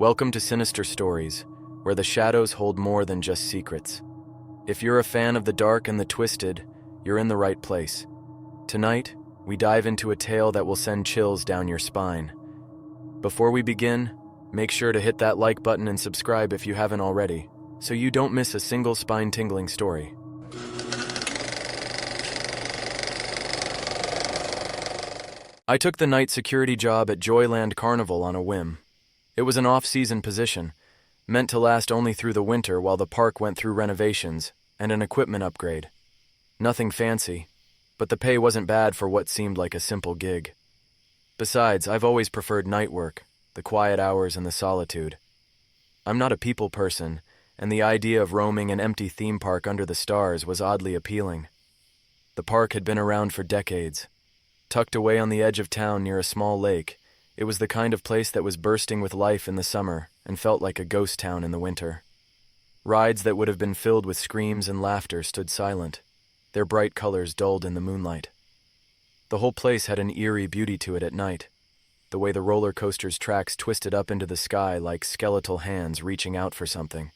Welcome to Sinister Stories, where the shadows hold more than just secrets. If you're a fan of the dark and the twisted, you're in the right place. Tonight, we dive into a tale that will send chills down your spine. Before we begin, make sure to hit that like button and subscribe if you haven't already, so you don't miss a single spine-tingling story. I took the night security job at JOYLAND Carnival on a whim. It was an off-season position, meant to last only through the winter while the park went through renovations and an equipment upgrade. Nothing fancy, but the pay wasn't bad for what seemed like a simple gig. Besides, I've always preferred night work, the quiet hours and the solitude. I'm not a people person, and the idea of roaming an empty theme park under the stars was oddly appealing. The park had been around for decades. Tucked away on the edge of town near a small lake, it was the kind of place that was bursting with life in the summer and felt like a ghost town in the winter. Rides that would have been filled with screams and laughter stood silent, their bright colors dulled in the moonlight. The whole place had an eerie beauty to it at night, the way the roller coaster's tracks twisted up into the sky like skeletal hands reaching out for something.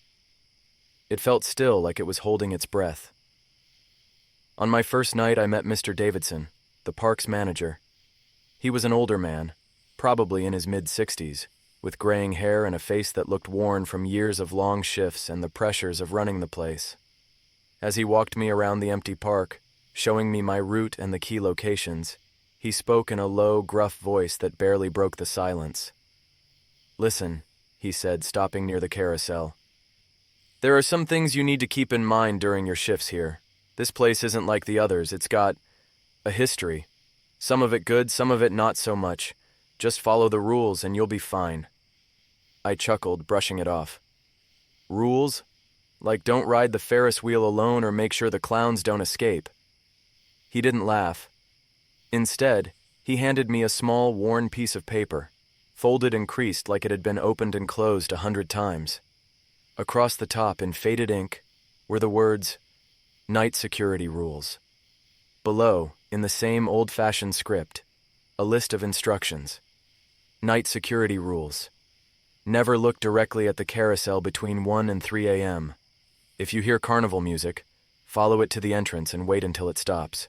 It felt still, like it was holding its breath. On my first night, I met Mr. Davidson, the park's manager. He was an older man, probably in his mid-60s, with graying hair and a face that looked worn from years of long shifts and the pressures of running the place. As he walked me around the empty park, showing me my route and the key locations, he spoke in a low, gruff voice that barely broke the silence. "Listen," he said, stopping near the carousel. "There are some things you need to keep in mind during your shifts here. This place isn't like the others. It's got a history. Some of it good, some of it not so much. Just follow the rules and you'll be fine." I chuckled, brushing it off. Rules? Like don't ride the Ferris wheel alone or make sure the clowns don't escape. He didn't laugh. Instead, he handed me a small, worn piece of paper, folded and creased like it had been opened and closed 100 times. Across the top, in faded ink, were the words, "Night Security Rules." Below, in the same old-fashioned script, a list of instructions. Night Security Rules. Never look directly at the carousel between 1 and 3 a.m. If you hear carnival music, follow it to the entrance and wait until it stops.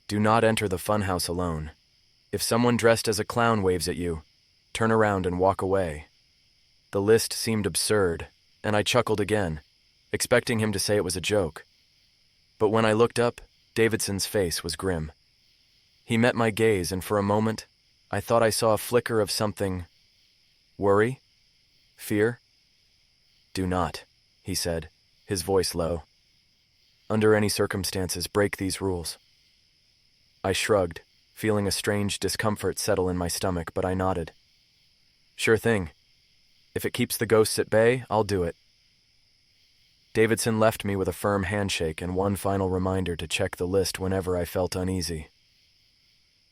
Do not enter the funhouse alone. If someone dressed as a clown waves at you, turn around and walk away. The list seemed absurd, and I chuckled again, expecting him to say it was a joke. But when I looked up, Davidson's face was grim. He met my gaze, and for a moment, I thought I saw a flicker of something. Worry? Fear? "Do not," he said, his voice low. "Under any circumstances, break these rules." I shrugged, feeling a strange discomfort settle in my stomach, but I nodded. "Sure thing. If it keeps the ghosts at bay, I'll do it." Davidson left me with a firm handshake and one final reminder to check the list whenever I felt uneasy.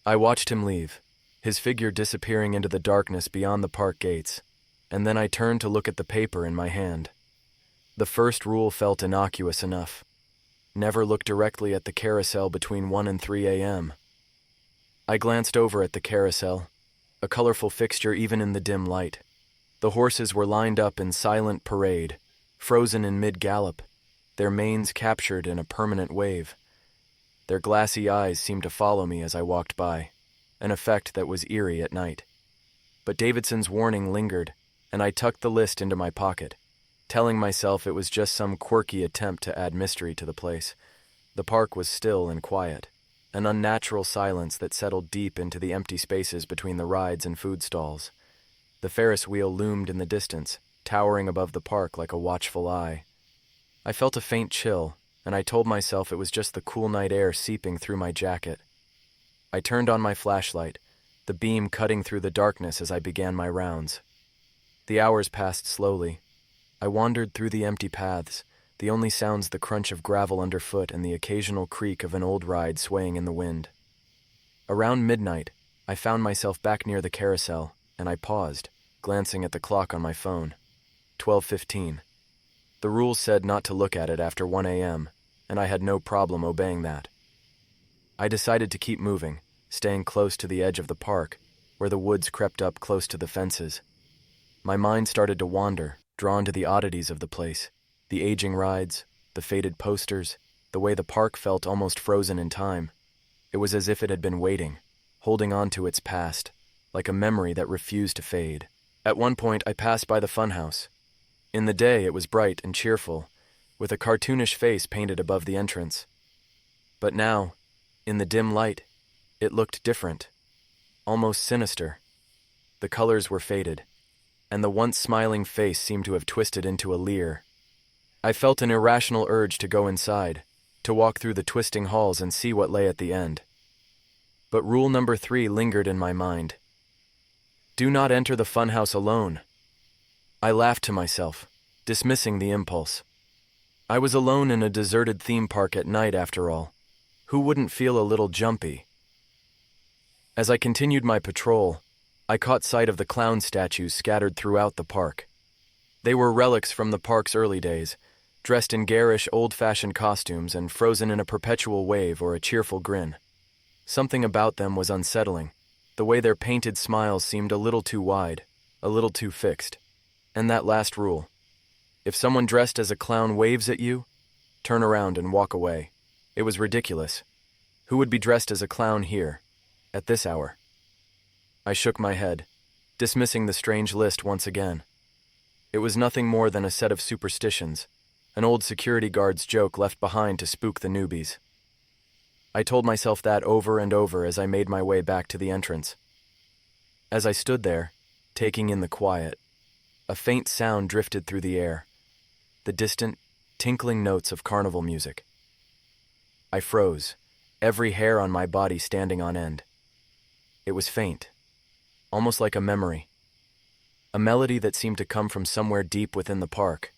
I watched him leave, his figure disappearing into the darkness beyond the park gates, and then I turned to look at the paper in my hand. The first rule felt innocuous enough. Never look directly at the carousel between 1 and 3 a.m. I glanced over at the carousel, a colorful fixture even in the dim light. The horses were lined up in silent parade, frozen in mid-gallop, their manes captured in a permanent wave. Their glassy eyes seemed to follow me as I walked by, an effect that was eerie at night. But Davidson's warning lingered, and I tucked the list into my pocket, telling myself it was just some quirky attempt to add mystery to the place. The park was still and quiet, an unnatural silence that settled deep into the empty spaces between the rides and food stalls. The Ferris wheel loomed in the distance, towering above the park like a watchful eye. I felt a faint chill, and I told myself it was just the cool night air seeping through my jacket. I turned on my flashlight, the beam cutting through the darkness as I began my rounds. The hours passed slowly. I wandered through the empty paths, the only sounds the crunch of gravel underfoot and the occasional creak of an old ride swaying in the wind. Around midnight, I found myself back near the carousel, and I paused, glancing at the clock on my phone. 12:15. The rules said not to look at it after 1 a.m., and I had no problem obeying that. I decided to keep moving, staying close to the edge of the park, where the woods crept up close to the fences. My mind started to wander, drawn to the oddities of the place. The aging rides, the faded posters, the way the park felt almost frozen in time. It was as if it had been waiting, holding on to its past, like a memory that refused to fade. At one point, I passed by the funhouse. In the day, it was bright and cheerful, with a cartoonish face painted above the entrance. But now, in the dim light, it looked different, almost sinister. The colors were faded, and the once smiling face seemed to have twisted into a leer. I felt an irrational urge to go inside, to walk through the twisting halls and see what lay at the end. But rule number 3 lingered in my mind. Do not enter the funhouse alone. I laughed to myself, dismissing the impulse. I was alone in a deserted theme park at night after all. Who wouldn't feel a little jumpy? As I continued my patrol, I caught sight of the clown statues scattered throughout the park. They were relics from the park's early days, dressed in garish, old-fashioned costumes and frozen in a perpetual wave or a cheerful grin. Something about them was unsettling. The way their painted smiles seemed a little too wide, a little too fixed. And that last rule. If someone dressed as a clown waves at you, turn around and walk away. It was ridiculous. Who would be dressed as a clown here, at this hour? I shook my head, dismissing the strange list once again. It was nothing more than a set of superstitions, an old security guard's joke left behind to spook the newbies. I told myself that over and over as I made my way back to the entrance. As I stood there, taking in the quiet, a faint sound drifted through the air, the distant, tinkling notes of carnival music. I froze, every hair on my body standing on end. It was faint, almost like a memory, a melody that seemed to come from somewhere deep within the park.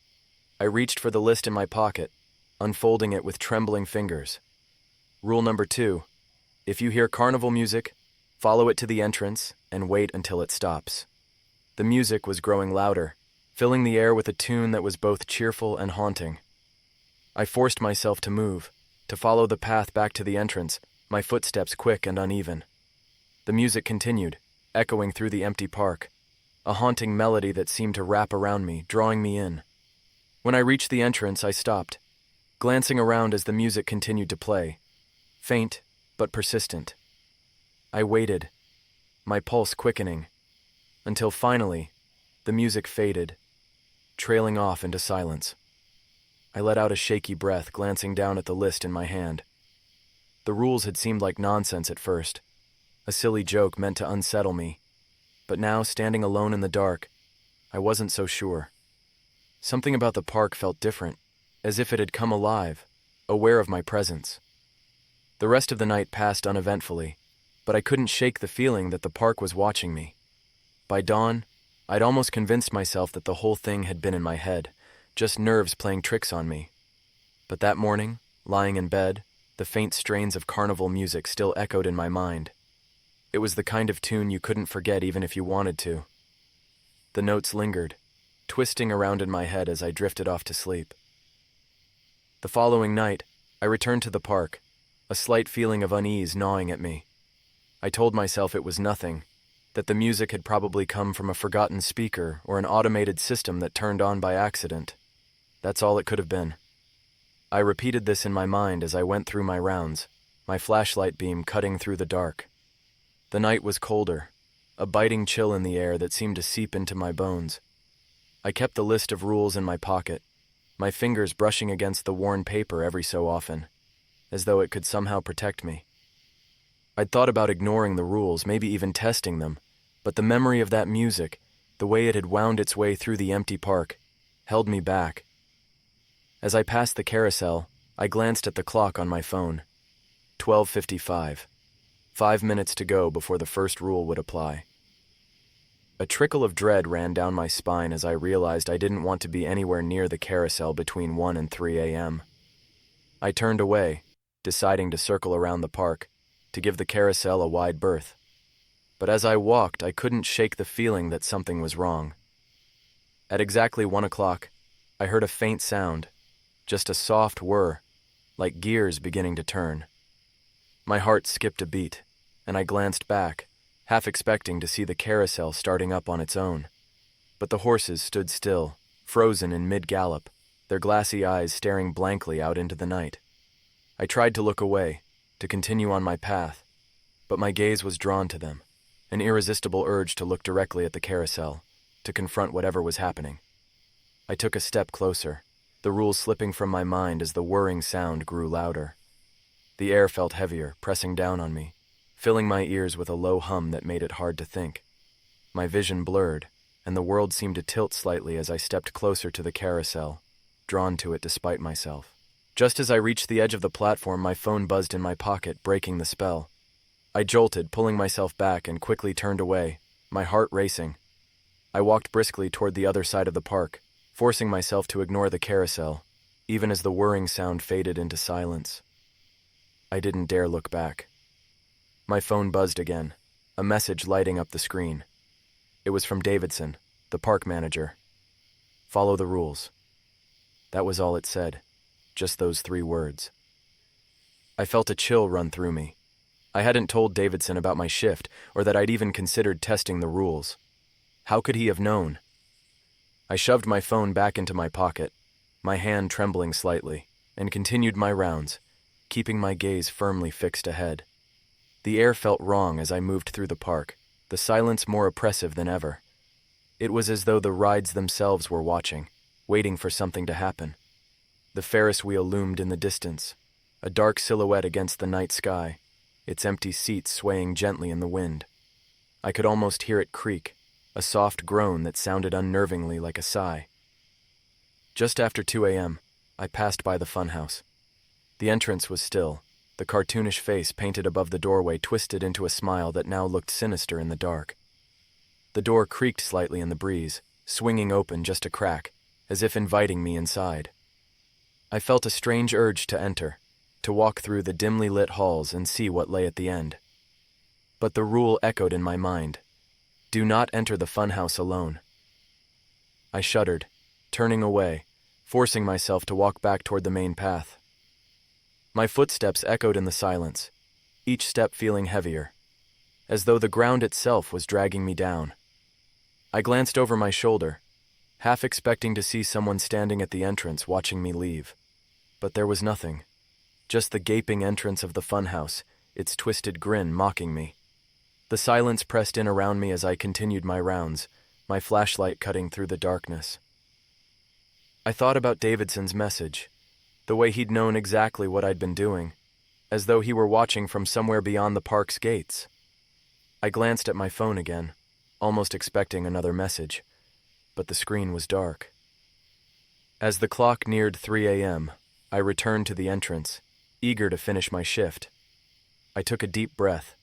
I reached for the list in my pocket, unfolding it with trembling fingers. Rule number 2, if you hear carnival music, follow it to the entrance and wait until it stops. The music was growing louder, filling the air with a tune that was both cheerful and haunting. I forced myself to move, to follow the path back to the entrance, my footsteps quick and uneven. The music continued, echoing through the empty park, a haunting melody that seemed to wrap around me, drawing me in. When I reached the entrance, I stopped, glancing around as the music continued to play, faint but persistent. I waited, my pulse quickening, until finally, the music faded, trailing off into silence. I let out a shaky breath, glancing down at the list in my hand. The rules had seemed like nonsense at first, a silly joke meant to unsettle me. But now, standing alone in the dark, I wasn't so sure. Something about the park felt different, as if it had come alive, aware of my presence. The rest of the night passed uneventfully, but I couldn't shake the feeling that the park was watching me. By dawn, I'd almost convinced myself that the whole thing had been in my head, just nerves playing tricks on me. But that morning, lying in bed, the faint strains of carnival music still echoed in my mind. It was the kind of tune you couldn't forget even if you wanted to. The notes lingered, twisting around in my head as I drifted off to sleep. The following night, I returned to the park, a slight feeling of unease gnawing at me. I told myself it was nothing, that the music had probably come from a forgotten speaker or an automated system that turned on by accident. That's all it could have been. I repeated this in my mind as I went through my rounds, my flashlight beam cutting through the dark. The night was colder, a biting chill in the air that seemed to seep into my bones. I kept the list of rules in my pocket, my fingers brushing against the worn paper every so often, as though it could somehow protect me. I'd thought about ignoring the rules, maybe even testing them, but the memory of that music, the way it had wound its way through the empty park, held me back. As I passed the carousel, I glanced at the clock on my phone. 12:55. 5 minutes to go before the first rule would apply. A trickle of dread ran down my spine as I realized I didn't want to be anywhere near the carousel between 1 and 3 a.m. I turned away, deciding to circle around the park, to give the carousel a wide berth. But as I walked, I couldn't shake the feeling that something was wrong. At exactly 1 o'clock, I heard a faint sound, just a soft whir, like gears beginning to turn. My heart skipped a beat, and I glanced back, half expecting to see the carousel starting up on its own. but the horses stood still, frozen in mid-gallop, their glassy eyes staring blankly out into the night. I tried to look away, to continue on my path, but my gaze was drawn to them, an irresistible urge to look directly at the carousel, to confront whatever was happening. I took a step closer, the rules slipping from my mind as the whirring sound grew louder. The air felt heavier, pressing down on me, filling my ears with a low hum that made it hard to think. My vision blurred, and the world seemed to tilt slightly as I stepped closer to the carousel, drawn to it despite myself. Just as I reached the edge of the platform, my phone buzzed in my pocket, breaking the spell. I jolted, pulling myself back, and quickly turned away, my heart racing. I walked briskly toward the other side of the park, forcing myself to ignore the carousel, even as the whirring sound faded into silence. I didn't dare look back. My phone buzzed again, a message lighting up the screen. It was from Davidson, the park manager. "Follow the rules." That was all it said, just those 3 words. I felt a chill run through me. I hadn't told Davidson about my shift, or that I'd even considered testing the rules. How could he have known? I shoved my phone back into my pocket, my hand trembling slightly, and continued my rounds, keeping my gaze firmly fixed ahead. The air felt wrong as I moved through the park, the silence more oppressive than ever. It was as though the rides themselves were watching, waiting for something to happen. The Ferris wheel loomed in the distance, a dark silhouette against the night sky, its empty seats swaying gently in the wind. I could almost hear it creak, a soft groan that sounded unnervingly like a sigh. Just after 2 a.m., I passed by the funhouse. The entrance was still, the cartoonish face painted above the doorway twisted into a smile that now looked sinister in the dark. The door creaked slightly in the breeze, swinging open just a crack, as if inviting me inside. I felt a strange urge to enter, to walk through the dimly lit halls and see what lay at the end. But the rule echoed in my mind: do not enter the funhouse alone. I shuddered, turning away, forcing myself to walk back toward the main path. My footsteps echoed in the silence, each step feeling heavier, as though the ground itself was dragging me down. I glanced over my shoulder, half expecting to see someone standing at the entrance watching me leave. But there was nothing, just the gaping entrance of the funhouse, its twisted grin mocking me. The silence pressed in around me as I continued my rounds, my flashlight cutting through the darkness. I thought about Davidson's message, the way he'd known exactly what I'd been doing, as though he were watching from somewhere beyond the park's gates. I glanced at my phone again, almost expecting another message, but the screen was dark. As the clock neared 3 a.m., I returned to the entrance, eager to finish my shift. I took a deep breath,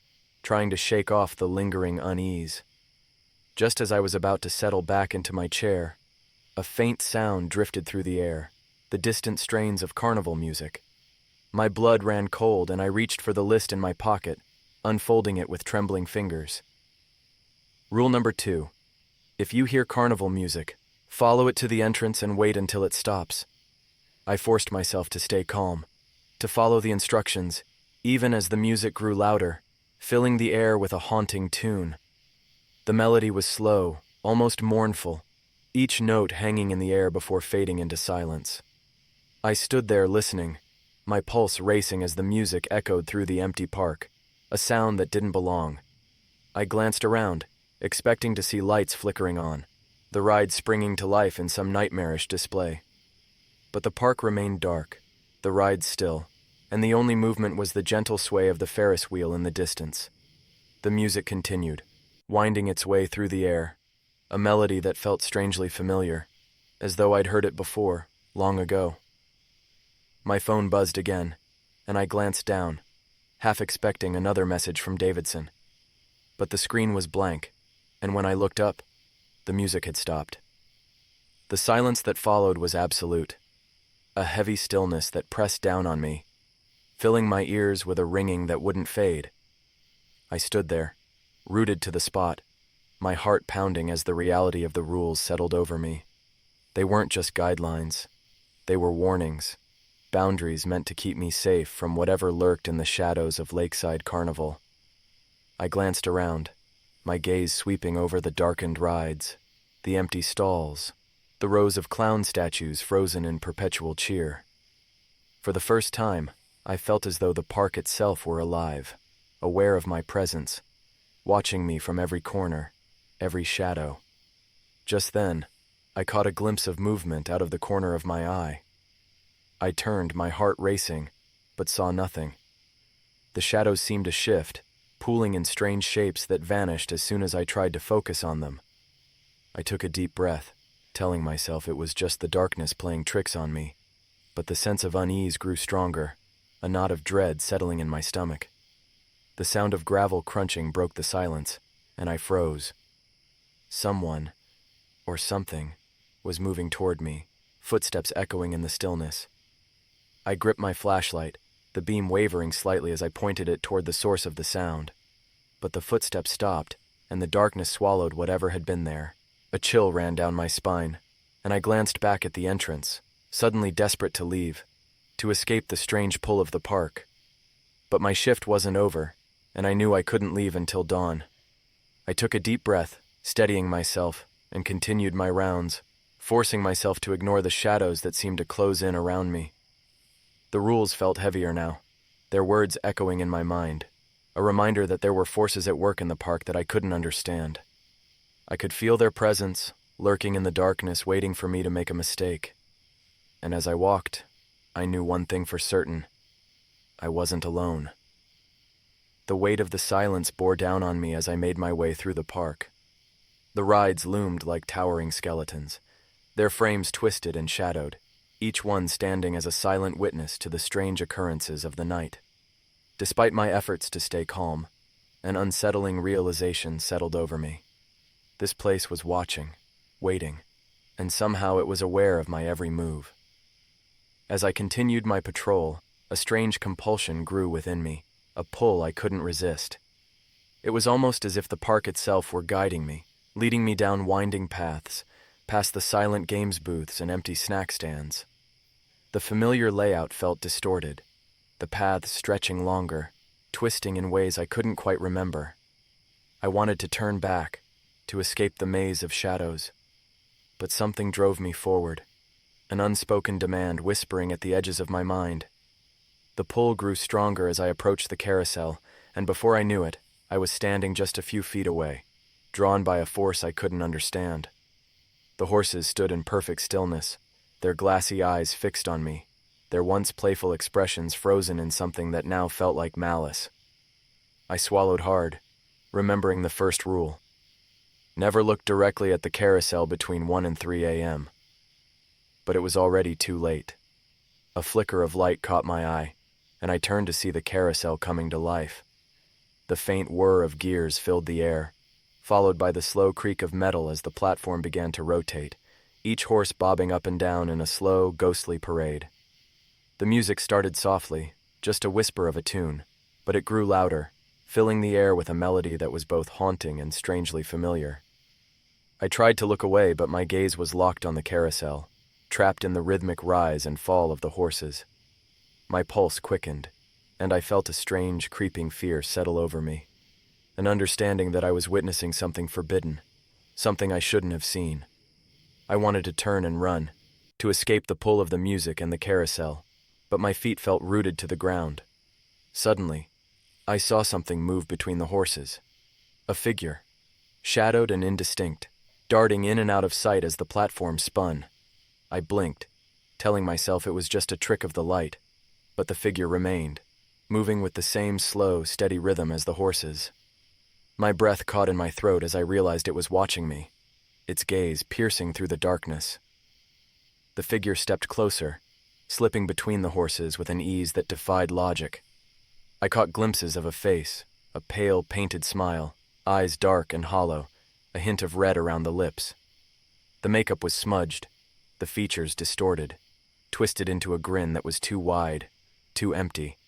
trying to shake off the lingering unease. Just as I was about to settle back into my chair, a faint sound drifted through the air, the distant strains of carnival music. My blood ran cold and I reached for the list in my pocket, unfolding it with trembling fingers. Rule number 2. If you hear carnival music, follow it to the entrance and wait until it stops. I forced myself to stay calm, to follow the instructions, even as the music grew louder, filling the air with a haunting tune. The melody was slow, almost mournful, each note hanging in the air before fading into silence. I stood there listening, my pulse racing as the music echoed through the empty park, a sound that didn't belong. I glanced around, expecting to see lights flickering on, the ride springing to life in some nightmarish display. But the park remained dark, the ride still, and the only movement was the gentle sway of the Ferris wheel in the distance. The music continued, winding its way through the air, a melody that felt strangely familiar, as though I'd heard it before, long ago. My phone buzzed again, and I glanced down, half expecting another message from Davidson. But the screen was blank, and when I looked up, the music had stopped. The silence that followed was absolute, a heavy stillness that pressed down on me, filling my ears with a ringing that wouldn't fade. I stood there, rooted to the spot, my heart pounding as the reality of the rules settled over me. They weren't just guidelines, they were warnings, boundaries meant to keep me safe from whatever lurked in the shadows of Lakeside Carnival. I glanced around, my gaze sweeping over the darkened rides, the empty stalls, the rows of clown statues frozen in perpetual cheer. For the first time, I felt as though the park itself were alive, aware of my presence, watching me from every corner, every shadow. Just then, I caught a glimpse of movement out of the corner of my eye. I turned, my heart racing, but saw nothing. The shadows seemed to shift, pooling in strange shapes that vanished as soon as I tried to focus on them. I took a deep breath, telling myself it was just the darkness playing tricks on me, but the sense of unease grew stronger, a knot of dread settling in my stomach. The sound of gravel crunching broke the silence, and I froze. Someone, or something, was moving toward me, footsteps echoing in the stillness. I gripped my flashlight, the beam wavering slightly as I pointed it toward the source of the sound. But the footsteps stopped, and the darkness swallowed whatever had been there. A chill ran down my spine, and I glanced back at the entrance, suddenly desperate to leave, to escape the strange pull of the park. But my shift wasn't over, and I knew I couldn't leave until dawn. I took a deep breath, steadying myself, and continued my rounds, forcing myself to ignore the shadows that seemed to close in around me. The rules felt heavier now, their words echoing in my mind, a reminder that there were forces at work in the park that I couldn't understand. I could feel their presence, lurking in the darkness, waiting for me to make a mistake. And as I walked, I knew one thing for certain. I wasn't alone. The weight of the silence bore down on me as I made my way through the park. The rides loomed like towering skeletons, their frames twisted and shadowed, each one standing as a silent witness to the strange occurrences of the night. Despite my efforts to stay calm, an unsettling realization settled over me. This place was watching, waiting, and somehow it was aware of my every move. As I continued my patrol, a strange compulsion grew within me, a pull I couldn't resist. It was almost as if the park itself were guiding me, leading me down winding paths, past the silent games booths and empty snack stands. The familiar layout felt distorted, the paths stretching longer, twisting in ways I couldn't quite remember. I wanted to turn back, to escape the maze of shadows. But something drove me forward, an unspoken demand whispering at the edges of my mind. The pull grew stronger as I approached the carousel, and before I knew it, I was standing just a few feet away, drawn by a force I couldn't understand. The horses stood in perfect stillness, their glassy eyes fixed on me, their once playful expressions frozen in something that now felt like malice. I swallowed hard, remembering the first rule. Never look directly at the carousel between 1 and 3 a.m. But it was already too late. A flicker of light caught my eye, and I turned to see the carousel coming to life. The faint whir of gears filled the air, followed by the slow creak of metal as the platform began to rotate, each horse bobbing up and down in a slow, ghostly parade. The music started softly, just a whisper of a tune, but it grew louder, filling the air with a melody that was both haunting and strangely familiar. I tried to look away, but my gaze was locked on the carousel, trapped in the rhythmic rise and fall of the horses. My pulse quickened, and I felt a strange, creeping fear settle over me. An understanding that I was witnessing something forbidden, something I shouldn't have seen. I wanted to turn and run, to escape the pull of the music and the carousel, but my feet felt rooted to the ground. Suddenly, I saw something move between the horses. A figure, shadowed and indistinct, darting in and out of sight as the platform spun. I blinked, telling myself it was just a trick of the light, but the figure remained, moving with the same slow, steady rhythm as the horses. My breath caught in my throat as I realized it was watching me, its gaze piercing through the darkness. The figure stepped closer, slipping between the horses with an ease that defied logic. I caught glimpses of a face, a pale, painted smile, eyes dark and hollow, a hint of red around the lips. The makeup was smudged, the features distorted, twisted into a grin that was too wide, too empty.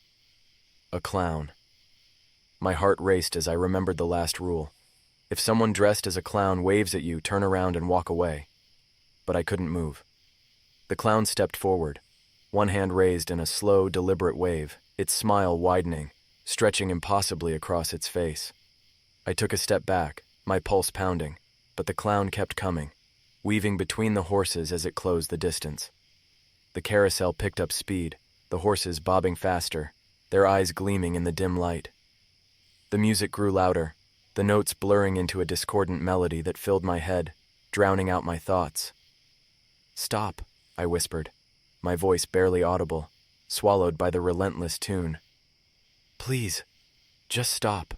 A clown. My heart raced as I remembered the last rule. If someone dressed as a clown waves at you, turn around and walk away. But I couldn't move. The clown stepped forward, one hand raised in a slow, deliberate wave, its smile widening, stretching impossibly across its face. I took a step back, my pulse pounding, but the clown kept coming, weaving between the horses as it closed the distance. The carousel picked up speed, the horses bobbing faster, their eyes gleaming in the dim light. The music grew louder, the notes blurring into a discordant melody that filled my head, drowning out my thoughts. "Stop," I whispered, my voice barely audible, swallowed by the relentless tune. "Please, just stop."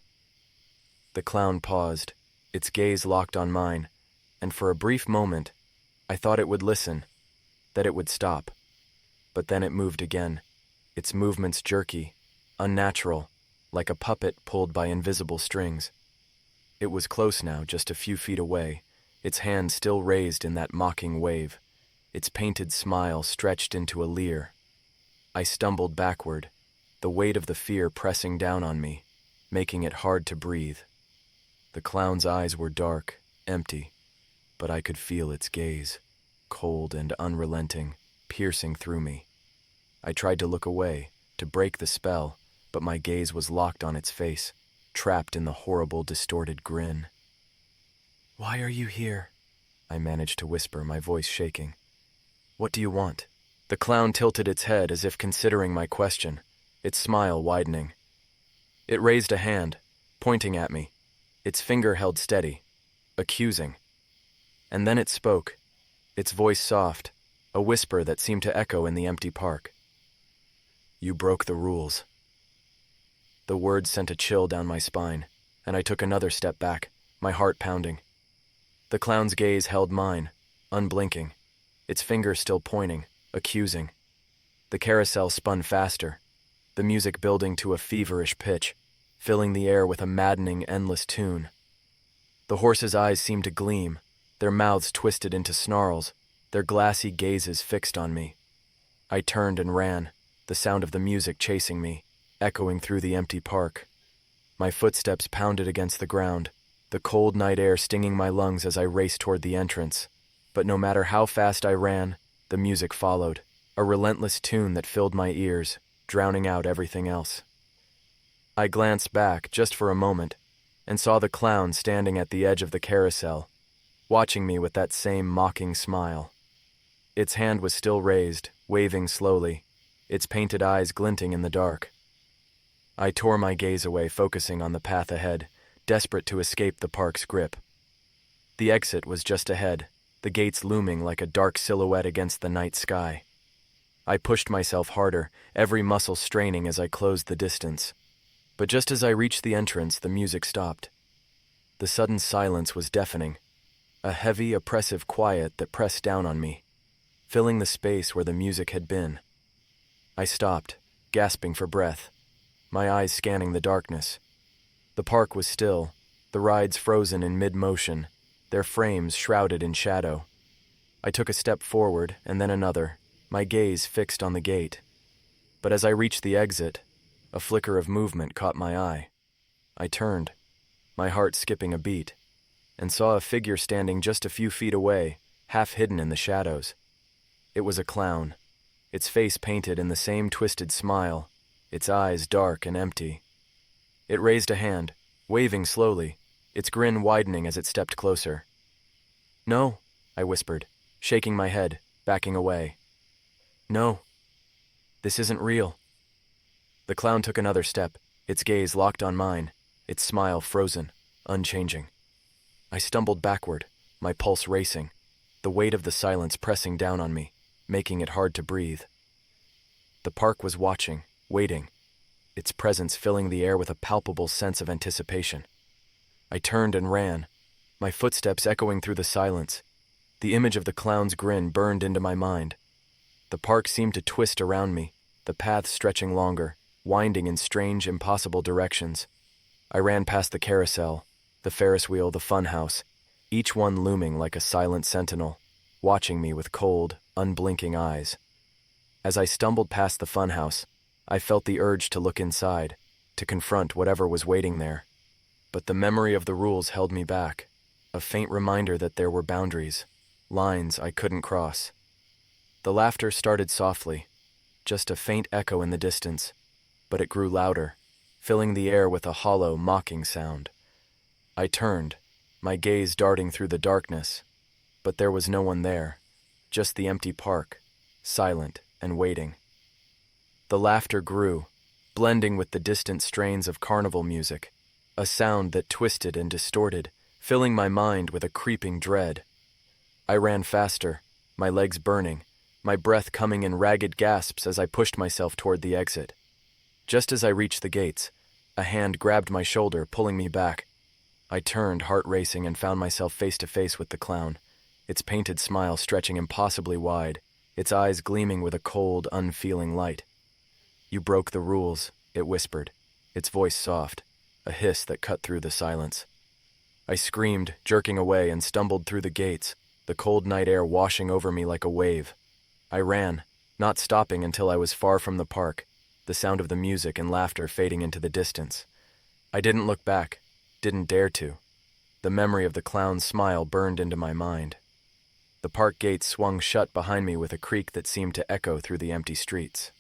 The clown paused, its gaze locked on mine, and for a brief moment, I thought it would listen, that it would stop. But then it moved again, its movements jerky, unnatural, like a puppet pulled by invisible strings. It was close now, just a few feet away, its hand still raised in that mocking wave, its painted smile stretched into a leer. I stumbled backward, the weight of the fear pressing down on me, making it hard to breathe. The clown's eyes were dark, empty, but I could feel its gaze, cold and unrelenting, piercing through me. I tried to look away, to break the spell, but my gaze was locked on its face, trapped in the horrible, distorted grin. "Why are you here?" I managed to whisper, my voice shaking. "What do you want?" The clown tilted its head as if considering my question, its smile widening. It raised a hand, pointing at me, its finger held steady, accusing. And then it spoke, its voice soft, a whisper that seemed to echo in the empty park. "You broke the rules." The words sent a chill down my spine, and I took another step back, my heart pounding. The clown's gaze held mine, unblinking, its finger still pointing, accusing. The carousel spun faster, the music building to a feverish pitch, filling the air with a maddening, endless tune. The horses' eyes seemed to gleam, their mouths twisted into snarls, their glassy gazes fixed on me. I turned and ran, the sound of the music chasing me, echoing through the empty park. My footsteps pounded against the ground, the cold night air stinging my lungs as I raced toward the entrance. But no matter how fast I ran, the music followed, a relentless tune that filled my ears, drowning out everything else. I glanced back just for a moment and saw the clown standing at the edge of the carousel, watching me with that same mocking smile. Its hand was still raised, waving slowly, its painted eyes glinting in the dark. I tore my gaze away, focusing on the path ahead, desperate to escape the park's grip. The exit was just ahead, the gates looming like a dark silhouette against the night sky. I pushed myself harder, every muscle straining as I closed the distance. But just as I reached the entrance, the music stopped. The sudden silence was deafening, a heavy, oppressive quiet that pressed down on me, filling the space where the music had been. I stopped, gasping for breath, my eyes scanning the darkness. The park was still, the rides frozen in mid-motion, their frames shrouded in shadow. I took a step forward and then another, my gaze fixed on the gate. But as I reached the exit, a flicker of movement caught my eye. I turned, my heart skipping a beat, and saw a figure standing just a few feet away, half hidden in the shadows. It was a clown, its face painted in the same twisted smile, its eyes dark and empty. It raised a hand, waving slowly, its grin widening as it stepped closer. "No," I whispered, shaking my head, backing away. "No, this isn't real." The clown took another step, its gaze locked on mine, its smile frozen, unchanging. I stumbled backward, my pulse racing, the weight of the silence pressing down on me, making it hard to breathe. The park was watching, waiting, its presence filling the air with a palpable sense of anticipation. I turned and ran, my footsteps echoing through the silence. The image of the clown's grin burned into my mind. The park seemed to twist around me, the paths stretching longer, winding in strange, impossible directions. I ran past the carousel, the Ferris wheel, the funhouse, each one looming like a silent sentinel, watching me with cold, unblinking eyes. As I stumbled past the funhouse, I felt the urge to look inside, to confront whatever was waiting there. But the memory of the rules held me back, a faint reminder that there were boundaries, lines I couldn't cross. The laughter started softly, just a faint echo in the distance, but it grew louder, filling the air with a hollow, mocking sound. I turned, my gaze darting through the darkness, but there was no one there, just the empty park, silent and waiting. The laughter grew, blending with the distant strains of carnival music, a sound that twisted and distorted, filling my mind with a creeping dread. I ran faster, my legs burning, my breath coming in ragged gasps as I pushed myself toward the exit. Just as I reached the gates, a hand grabbed my shoulder, pulling me back. I turned, heart racing, and found myself face to face with the clown, its painted smile stretching impossibly wide, its eyes gleaming with a cold, unfeeling light. "You broke the rules," it whispered, its voice soft, a hiss that cut through the silence. I screamed, jerking away, and stumbled through the gates, the cold night air washing over me like a wave. I ran, not stopping until I was far from the park, the sound of the music and laughter fading into the distance. I didn't look back, didn't dare to. The memory of the clown's smile burned into my mind. The park gates swung shut behind me with a creak that seemed to echo through the empty streets.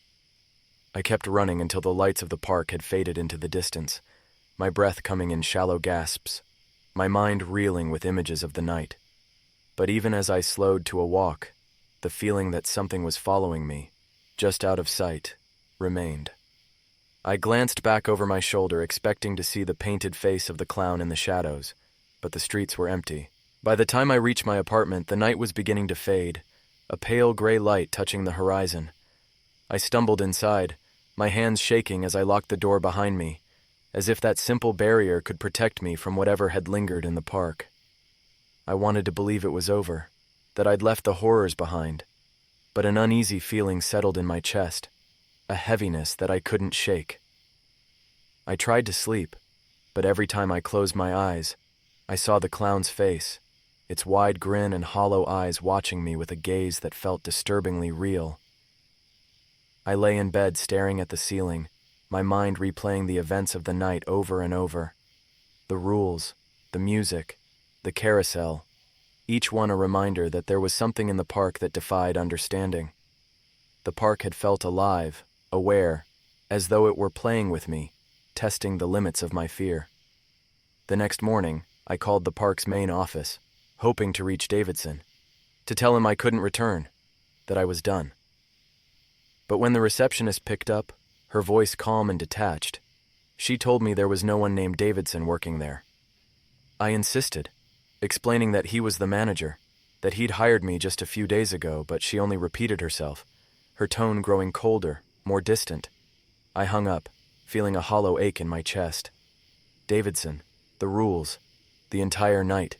I kept running until the lights of the park had faded into the distance, my breath coming in shallow gasps, my mind reeling with images of the night. But even as I slowed to a walk, the feeling that something was following me, just out of sight, remained. I glanced back over my shoulder, expecting to see the painted face of the clown in the shadows, but the streets were empty. By the time I reached my apartment, the night was beginning to fade, a pale gray light touching the horizon. I stumbled inside, my hands shaking as I locked the door behind me, as if that simple barrier could protect me from whatever had lingered in the park. I wanted to believe it was over, that I'd left the horrors behind, but an uneasy feeling settled in my chest, a heaviness that I couldn't shake. I tried to sleep, but every time I closed my eyes, I saw the clown's face, its wide grin and hollow eyes watching me with a gaze that felt disturbingly real. I lay in bed staring at the ceiling, my mind replaying the events of the night over and over. The rules, the music, the carousel, each one a reminder that there was something in the park that defied understanding. The park had felt alive, aware, as though it were playing with me, testing the limits of my fear. The next morning, I called the park's main office, hoping to reach Davidson, to tell him I couldn't return, that I was done. But when the receptionist picked up, her voice calm and detached, she told me there was no one named Davidson working there. I insisted, explaining that he was the manager, that he'd hired me just a few days ago, but she only repeated herself, her tone growing colder, more distant. I hung up, feeling a hollow ache in my chest. Davidson, the rules, the entire night.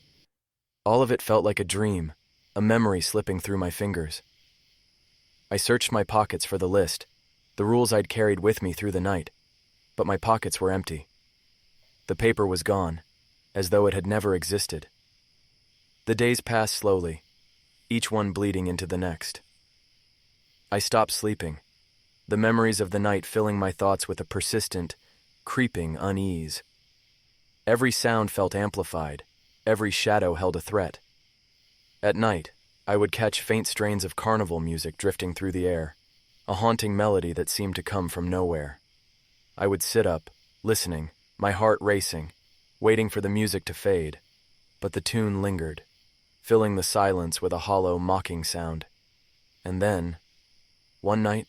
All of it felt like a dream, a memory slipping through my fingers. I searched my pockets for the list, the rules I'd carried with me through the night, but my pockets were empty. The paper was gone, as though it had never existed. The days passed slowly, each one bleeding into the next. I stopped sleeping, the memories of the night filling my thoughts with a persistent, creeping unease. Every sound felt amplified, every shadow held a threat. At night, I would catch faint strains of carnival music drifting through the air, a haunting melody that seemed to come from nowhere. I would sit up, listening, my heart racing, waiting for the music to fade, but the tune lingered, filling the silence with a hollow, mocking sound. And then, one night,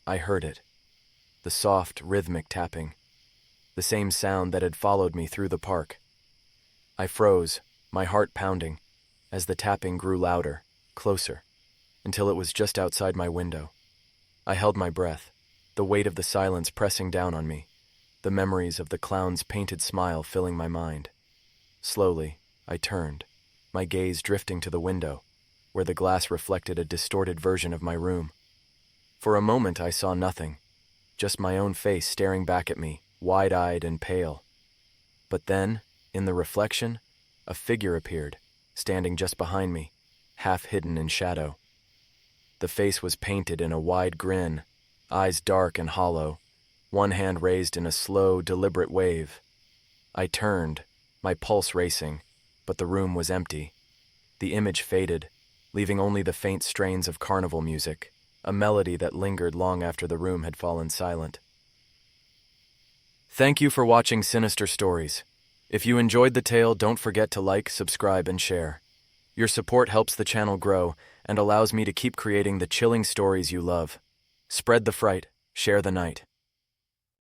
I heard it, the soft, rhythmic tapping, the same sound that had followed me through the park. I froze, my heart pounding, as the tapping grew louder, closer, until it was just outside my window. I held my breath, the weight of the silence pressing down on me, the memories of the clown's painted smile filling my mind. Slowly, I turned, my gaze drifting to the window, where the glass reflected a distorted version of my room. For a moment I saw nothing, just my own face staring back at me, wide-eyed and pale. But then, in the reflection, a figure appeared, standing just behind me, half hidden in shadow. The face was painted in a wide grin, eyes dark and hollow, one hand raised in a slow, deliberate wave. I turned, my pulse racing, but the room was empty. The image faded, leaving only the faint strains of carnival music, a melody that lingered long after the room had fallen silent. Thank you for watching Sinister Stories. If you enjoyed the tale, don't forget to like, subscribe, and share. Your support helps the channel grow and allows me to keep creating the chilling stories you love. Spread the fright, share the night.